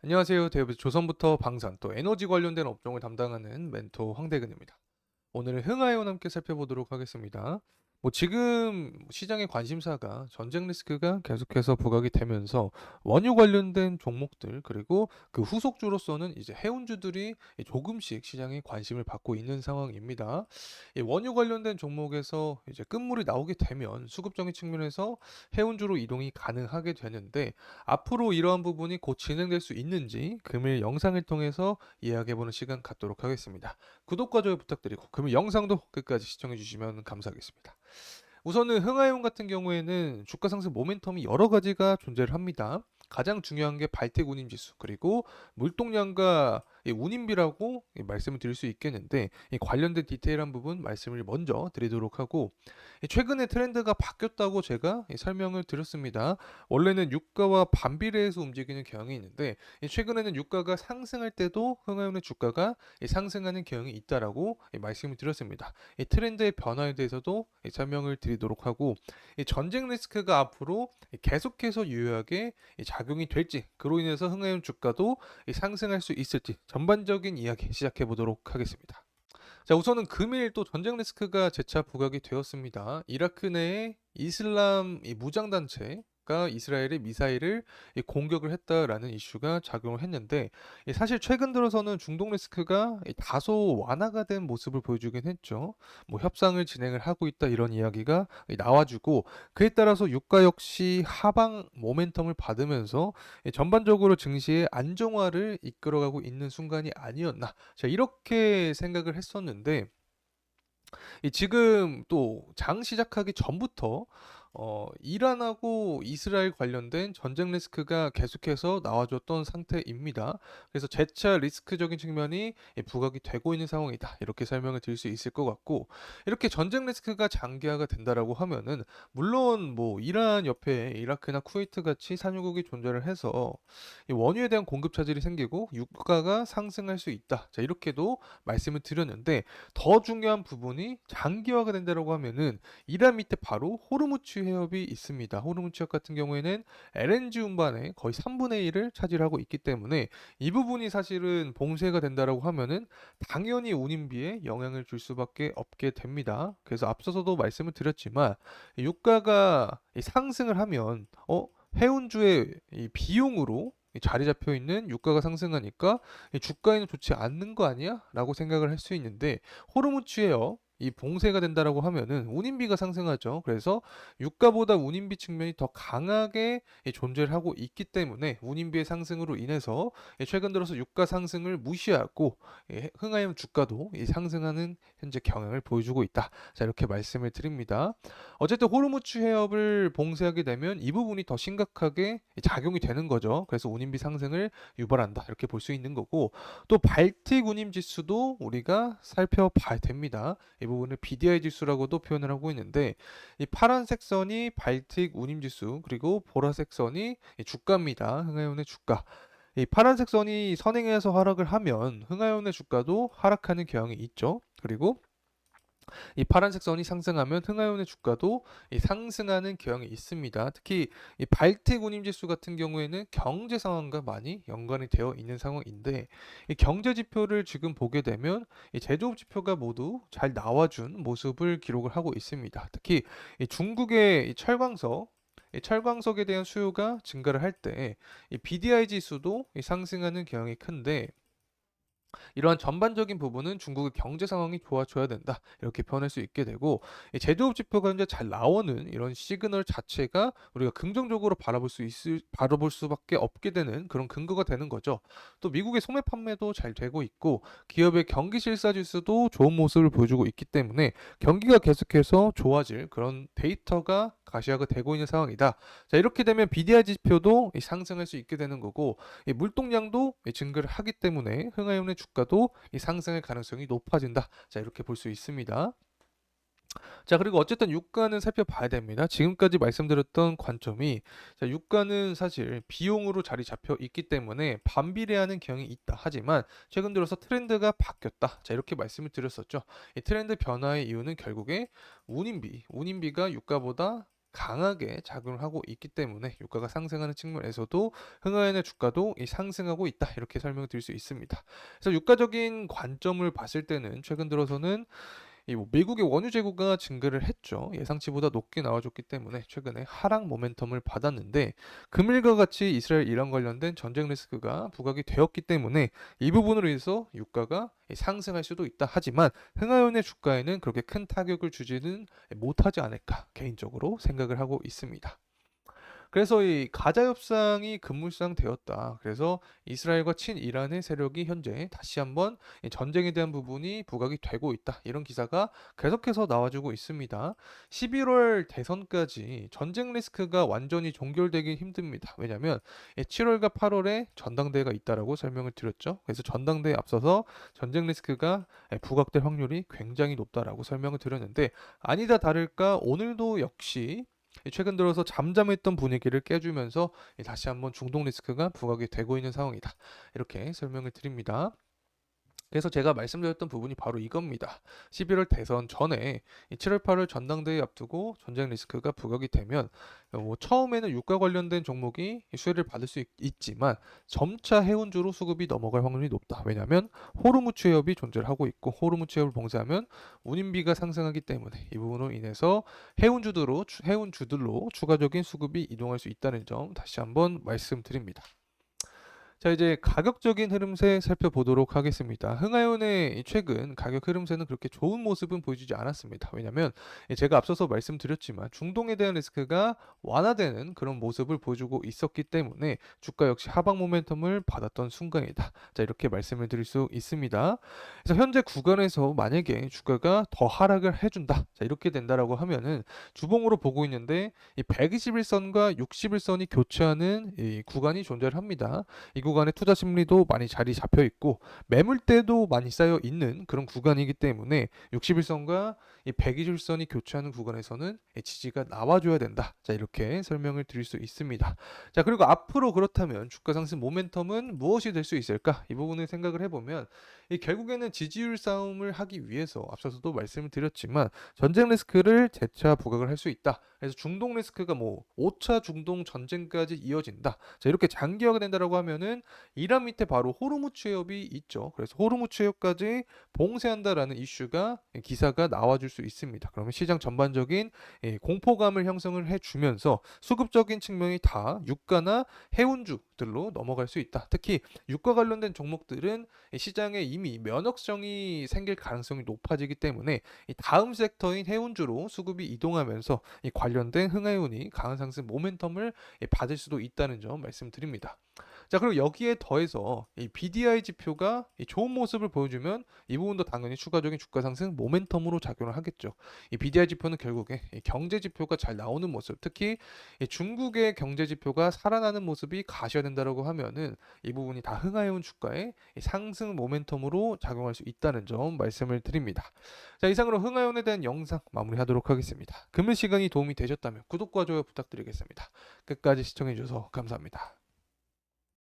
안녕하세요. 대부분 조선부터 방산 또 에너지 관련된 업종을 담당하는 멘토 황대근입니다. 오늘은 흥하에온 함께 살펴보도록 하겠습니다. 지금 시장의 관심사가 전쟁 리스크가 계속해서 부각이 되면서 원유 관련된 종목들 그리고 그 후속주로서는 이제 해운주들이 조금씩 시장에 관심을 받고 있는 상황입니다. 이 원유 관련된 종목에서 이제 끝물이 나오게 되면 수급적인 측면에서 해운주로 이동이 가능하게 되는데 앞으로 이러한 부분이 곧 진행될 수 있는지 금일 영상을 통해서 이야기해보는 시간 갖도록 하겠습니다. 구독과 좋아요 부탁드리고 그러면 영상도 끝까지 시청해 주시면 감사하겠습니다. 우선은 흥하해운 같은 경우에는 주가 상승 모멘텀이 여러 가지가 존재를 합니다. 가장 중요한 게 발색 운임지수 그리고 물동량과 이 운임비라고 말씀을 드릴 수 있겠는데 이 관련된 디테일한 부분 말씀을 먼저 드리도록 하고 최근에 트렌드가 바뀌었다고 제가 설명을 드렸습니다. 원래는 유가와 반비례해서 움직이는 경향이 있는데 최근에는 유가가 상승할 때도 흥하해운의 주가가 상승하는 경향이 있다라고 말씀을 드렸습니다. 이 트렌드의 변화에 대해서도 설명을 드리도록 하고 이 전쟁 리스크가 앞으로 계속해서 유효하게 작용이 될지 그로 인해서 흥하해운 주가도 상승할 수 있을지 전반적인 이야기 시작해 보도록 하겠습니다. 자, 우선은 금일 또 전쟁 리스크가 재차 부각이 되었습니다. 이라크 내에 이슬람 이 무장단체가 이스라엘의 미사일을 공격을 했다라는 이슈가 작용을 했는데 사실 최근 들어서는 중동 리스크가 다소 완화가 된 모습을 보여주긴 했죠. 협상을 진행을 하고 있다 이런 이야기가 나와주고 그에 따라서 유가 역시 하방 모멘텀을 받으면서 전반적으로 증시의 안정화를 이끌어가고 있는 순간이 아니었나. 자, 이렇게 생각을 했었는데 지금 또 장 시작하기 전부터 이란하고 이스라엘 관련된 전쟁 리스크가 계속해서 나와줬던 상태입니다. 그래서 재차 리스크적인 측면이 부각이 되고 있는 상황이다. 이렇게 설명을 드릴 수 있을 것 같고 이렇게 전쟁 리스크가 장기화가 된다라고 하면은 물론 이란 옆에 이라크나 쿠웨이트 같이 산유국이 존재를 해서 이 원유에 대한 공급 차질이 생기고 유가가 상승할 수 있다. 자, 이렇게도 말씀을 드렸는데 더 중요한 부분이 장기화가 된다라고 하면은 이란 밑에 바로 호르무즈 해협이 있습니다. 호르무즈 해협 같은 경우에는 LNG 운반의 거의 3분의 1을 차지하고 있기 때문에 이 부분이 사실은 봉쇄가 된다라고 하면은 당연히 운임비에 영향을 줄 수밖에 없게 됩니다. 그래서 앞서서도 말씀을 드렸지만 유가가 상승을 하면 해운주의 이 비용으로 자리 잡혀 있는 유가가 상승하니까 주가에는 좋지 않는 거 아니야? 라고 생각을 할 수 있는데 호르무즈에요. 이 봉쇄가 된다라고 하면은 운임비가 상승하죠. 그래서 유가보다 운임비 측면이 더 강하게 존재를 하고 있기 때문에 운임비의 상승으로 인해서 최근 들어서 유가 상승을 무시하고 흥하해운 주가도 상승하는 현재 경향을 보여주고 있다. 자, 이렇게 말씀을 드립니다. 어쨌든 호르무즈 해협을 봉쇄하게 되면 이 부분이 더 심각하게 작용이 되는 거죠. 그래서 운임비 상승을 유발한다. 이렇게 볼 수 있는 거고 또 발틱 운임 지수도 우리가 살펴봐야 됩니다. 이 부분을 BDI 지수라고도 표현을 하고 있는데 이 파란색 선이 발틱 운임 지수 그리고 보라색 선이 이 주가입니다. 흥하해운의 주가. 이 파란색 선이 선행해서 하락을 하면 흥하해운의 주가도 하락하는 경향이 있죠. 그리고 이 파란색 선이 상승하면 흥하해운의 주가도 상승하는 경향이 있습니다. 특히 이 발틱 운임지수 같은 경우에는 경제 상황과 많이 연관이 되어 있는 상황인데 이 경제 지표를 지금 보게 되면 이 제조업 지표가 모두 잘 나와준 모습을 기록을 하고 있습니다. 특히 이 중국의 이 철광석 이 철광석에 대한 수요가 증가를 할 때 이 BDI 지수도 상승하는 경향이 큰데 이러한 전반적인 부분은 중국의 경제 상황이 좋아져야 된다. 이렇게 표현할 수 있게 되고 이 제조업 지표가 이제 잘 나오는 이런 시그널 자체가 우리가 긍정적으로 바라볼 수밖에 없게 되는 그런 근거가 되는 거죠. 또 미국의 소매 판매도 잘 되고 있고 기업의 경기 실사 지수도 좋은 모습을 보여주고 있기 때문에 경기가 계속해서 좋아질 그런 데이터가 가시화가 되고 있는 상황이다. 자, 이렇게 되면 BDI 지표도 상승할 수 있게 되는 거고 이 물동량도 증가를 하기 때문에 흥하해운의 주가도 이 상승의 가능성이 높아진다. 자, 이렇게 볼 수 있습니다. 자, 그리고 어쨌든 유가는 살펴봐야 됩니다. 지금까지 말씀드렸던 관점이 자, 유가는 사실 비용으로 자리 잡혀 있기 때문에 반비례하는 경향이 있다. 하지만 최근 들어서 트렌드가 바뀌었다. 자, 이렇게 말씀을 드렸었죠. 이 트렌드 변화의 이유는 결국에 운임비가 유가보다 강하게 작용을 하고 있기 때문에 유가가 상승하는 측면에서도 흥하현의 주가도 상승하고 있다. 이렇게 설명드릴 수 있습니다. 그래서 유가적인 관점을 봤을 때는 최근 들어서는 뭐 미국의 원유 재고가 증가를 했죠. 예상치보다 높게 나와줬기 때문에 최근에 하락 모멘텀을 받았는데 금일과 같이 이스라엘 이란 관련된 전쟁 리스크가 부각이 되었기 때문에 이 부분으로 인해서 유가가 상승할 수도 있다. 하지만 흥하현의 주가에는 그렇게 큰 타격을 주지는 못하지 않을까 개인적으로 생각을 하고 있습니다. 그래서 이 가자 협상이 급물상 되었다. 그래서 이스라엘과 친이란의 세력이 현재 다시 한번 이 전쟁에 대한 부분이 부각이 되고 있다. 이런 기사가 계속해서 나와주고 있습니다. 11월 대선까지 전쟁 리스크가 완전히 종결되기 힘듭니다. 왜냐하면 7월과 8월에 전당대회가 있다라고 설명을 드렸죠. 그래서 전당대회에 앞서서 전쟁 리스크가 부각될 확률이 굉장히 높다라고 설명을 드렸는데 아니다 다를까 오늘도 역시 최근 들어서 잠잠했던 분위기를 깨주면서 다시 한번 중동 리스크가 부각이 되고 있는 상황이다. 이렇게 설명을 드립니다. 그래서 제가 말씀드렸던 부분이 바로 이겁니다. 11월 대선 전에 7월 8월 전당대회 앞두고 전쟁 리스크가 부각이 되면 처음에는 유가 관련된 종목이 수혜를 받을 수 있지만 점차 해운주로 수급이 넘어갈 확률이 높다. 왜냐하면 호르무즈 해협이 존재를 하고 있고 호르무즈 해협을 봉쇄하면 운임비가 상승하기 때문에 이 부분으로 인해서 해운주들로 추가적인 수급이 이동할 수 있다는 점 다시 한번 말씀드립니다. 자, 이제 가격적인 흐름세 살펴보도록 하겠습니다. 흥하현의 이 최근 가격 흐름세는 그렇게 좋은 모습은 보여주지 않았습니다. 왜냐하면 제가 앞서서 말씀드렸지만 중동에 대한 리스크가 완화되는 그런 모습을 보여주고 있었기 때문에 주가 역시 하방 모멘텀을 받았던 순간이다. 자, 이렇게 말씀을 드릴 수 있습니다. 그래서 현재 구간에서 만약에 주가가 더 하락을 해준다. 자, 이렇게 된다라고 하면은 주봉으로 보고 있는데 이 121선과 61선이 교차하는 이 구간이 존재를 합니다. 이 구간에 투자 심리도 많이 자리 잡혀 있고 매물대도 많이 쌓여 있는 그런 구간이기 때문에 61선과 이 120선이 교차하는 구간에서는 지지가 나와줘야 된다. 자, 이렇게 설명을 드릴 수 있습니다. 자, 그리고 앞으로 그렇다면 주가 상승 모멘텀은 무엇이 될 수 있을까? 이 부분을 생각을 해보면 결국에는 지지율 싸움을 하기 위해서 앞서서도 말씀을 드렸지만 전쟁 리스크를 재차 부각을 할 수 있다. 그래서 중동 리스크가 뭐 5차 중동 전쟁까지 이어진다. 자, 이렇게 장기화가 된다라고 하면은 이란 밑에 바로 호르무즈 해협이 있죠. 그래서 호르무즈 해협까지 봉쇄한다라는 이슈가 기사가 나와줄 수 있습니다. 그러면 시장 전반적인 공포감을 형성을 해주면서 수급적인 측면이 다 유가나 해운주들로 넘어갈 수 있다. 특히 유가 관련된 종목들은 시장에 이미 면역성이 생길 가능성이 높아지기 때문에 이 다음 섹터인 해운주로 수급이 이동하면서 이 관련된 흥하해운이 강한 상승 모멘텀을 받을 수도 있다는 점 말씀드립니다. 자, 그리고 여기에 더해서 이 BDI 지표가 이 좋은 모습을 보여주면 이 부분도 당연히 추가적인 주가 상승 모멘텀으로 작용을 하겠죠. 이 BDI 지표는 결국에 이 경제 지표가 잘 나오는 모습, 특히 이 중국의 경제 지표가 살아나는 모습이 가시화된다라고 하면은 이 부분이 다 흥하해운 주가의 이 상승 모멘텀으로 작용할 수 있다는 점 말씀을 드립니다. 자, 이상으로 흥하해운에 대한 영상 마무리하도록 하겠습니다. 금일 시간이 도움이 되셨다면 구독과 좋아요 부탁드리겠습니다. 끝까지 시청해주셔서 감사합니다.